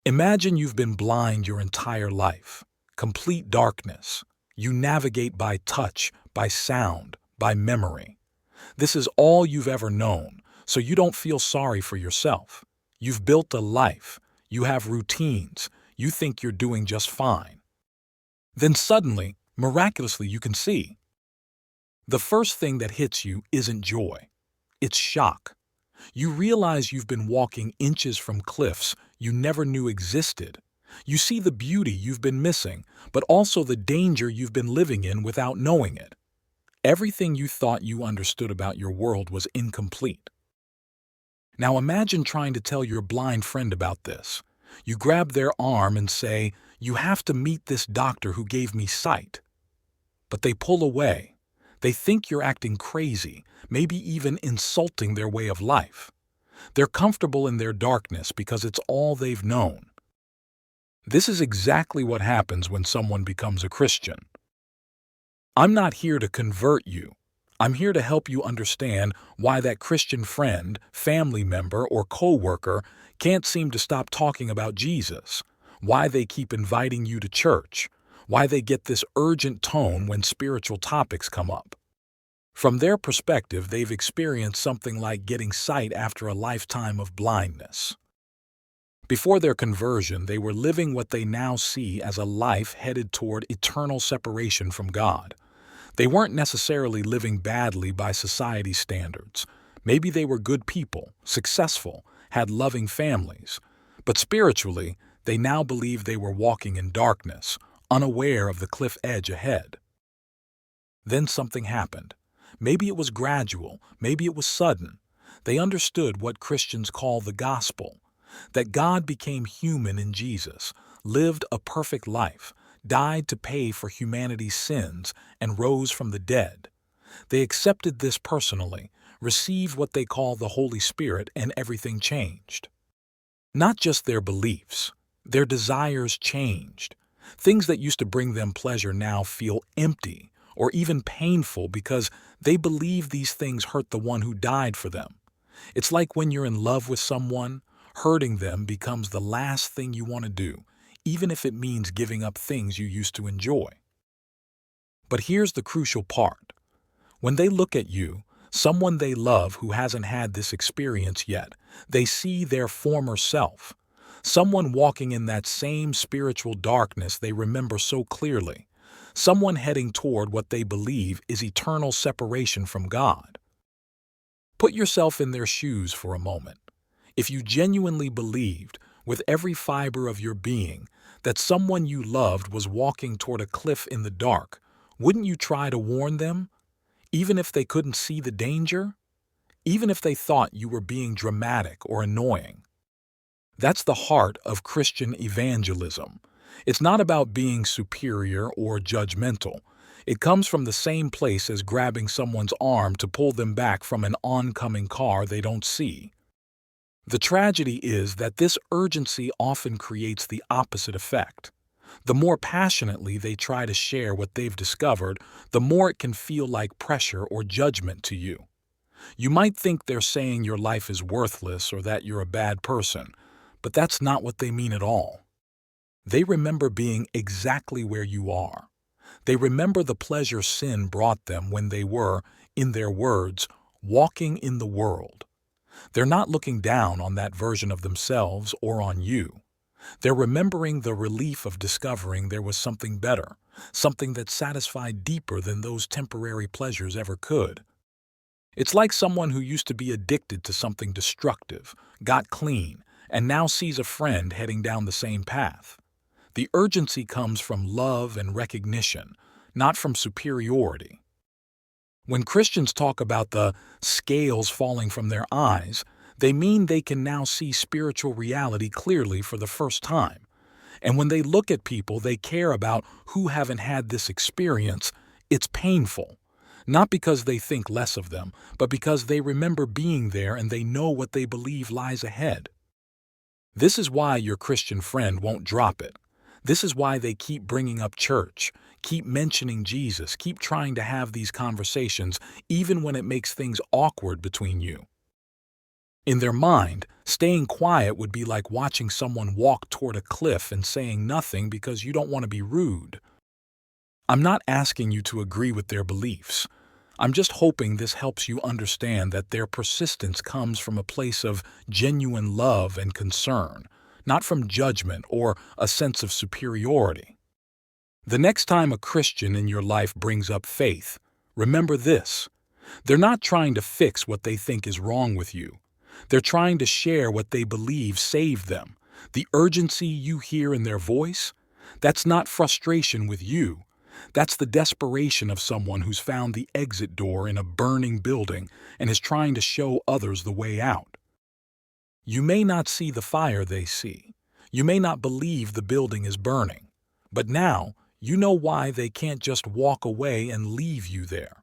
Imagine you've been blind your entire life. Complete darkness. You navigate by touch, by sound, by memory. This is all you've ever known, so you don't feel sorry for yourself. You've built a life. You have routines. You think you're doing just fine. Then suddenly, miraculously, you can see. The first thing that hits you isn't joy. It's shock. You realize you've been walking inches from cliffs you never knew existed. You see the beauty you've been missing, but also the danger you've been living in without knowing it. Everything you thought you understood about your world was incomplete. Now imagine trying to tell your blind friend about this. You grab their arm and say, "You have to meet this doctor who gave me sight." But they pull away. They think you're acting crazy, maybe even insulting their way of life. They're comfortable in their darkness because it's all they've known. This is exactly what happens when someone becomes a Christian. I'm not here to convert you. I'm here to help you understand why that Christian friend, family member, or coworker can't seem to stop talking about Jesus, why they keep inviting you to church, why they get this urgent tone when spiritual topics come up. From their perspective, they've experienced something like getting sight after a lifetime of blindness. Before their conversion, they were living what they now see as a life headed toward eternal separation from God. They weren't necessarily living badly by society's standards. Maybe they were good people, successful, had loving families. But spiritually, they now believed they were walking in darkness, unaware of the cliff edge ahead. Then something happened. Maybe it was gradual, maybe it was sudden. They understood what Christians call the gospel, that God became human in Jesus, lived a perfect life, died to pay for humanity's sins, and rose from the dead. They accepted this personally, received what they call the Holy Spirit, and everything changed. Not just their beliefs, their desires changed. Things that used to bring them pleasure now feel empty or even painful because they believe these things hurt the one who died for them. It's like when you're in love with someone, hurting them becomes the last thing you want to do, even if it means giving up things you used to enjoy. But here's the crucial part. When they look at you, someone they love who hasn't had this experience yet, they see their former self, someone walking in that same spiritual darkness they remember so clearly, someone heading toward what they believe is eternal separation from God. Put yourself in their shoes for a moment. If you genuinely believed, with every fiber of your being, that someone you loved was walking toward a cliff in the dark, wouldn't you try to warn them? Even if they couldn't see the danger? Even if they thought you were being dramatic or annoying? That's the heart of Christian evangelism. It's not about being superior or judgmental. It comes from the same place as grabbing someone's arm to pull them back from an oncoming car they don't see. The tragedy is that this urgency often creates the opposite effect. The more passionately they try to share what they've discovered, the more it can feel like pressure or judgment to you. You might think they're saying your life is worthless or that you're a bad person, but that's not what they mean at all. They remember being exactly where you are. They remember the pleasure sin brought them when they were, in their words, walking in the world. They're not looking down on that version of themselves or on you. They're remembering the relief of discovering there was something better, something that satisfied deeper than those temporary pleasures ever could. It's like someone who used to be addicted to something destructive, got clean, and now sees a friend heading down the same path. The urgency comes from love and recognition, not from superiority. When Christians talk about the scales falling from their eyes, they mean they can now see spiritual reality clearly for the first time. And when they look at people they care about who haven't had this experience, it's painful. Not because they think less of them, but because they remember being there and they know what they believe lies ahead. This is why your Christian friend won't drop it. This is why they keep bringing up church, keep mentioning Jesus, keep trying to have these conversations, even when it makes things awkward between you. In their mind, staying quiet would be like watching someone walk toward a cliff and saying nothing because you don't want to be rude. I'm not asking you to agree with their beliefs. I'm just hoping this helps you understand that their persistence comes from a place of genuine love and concern, not from judgment or a sense of superiority. The next time a Christian in your life brings up faith, remember this: they're not trying to fix what they think is wrong with you. They're trying to share what they believe saved them. The urgency you hear in their voice, that's not frustration with you. That's the desperation of someone who's found the exit door in a burning building and is trying to show others the way out. You may not see the fire they see. You may not believe the building is burning. But now, you know why they can't just walk away and leave you there.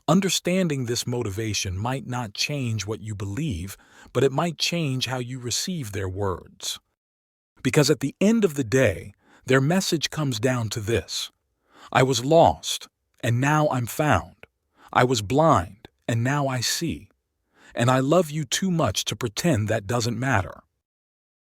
Understanding this motivation might not change what you believe, but it might change how you receive their words. Because at the end of the day, their message comes down to this: I was lost, and now I'm found. I was blind, and now I see. And I love you too much to pretend that doesn't matter.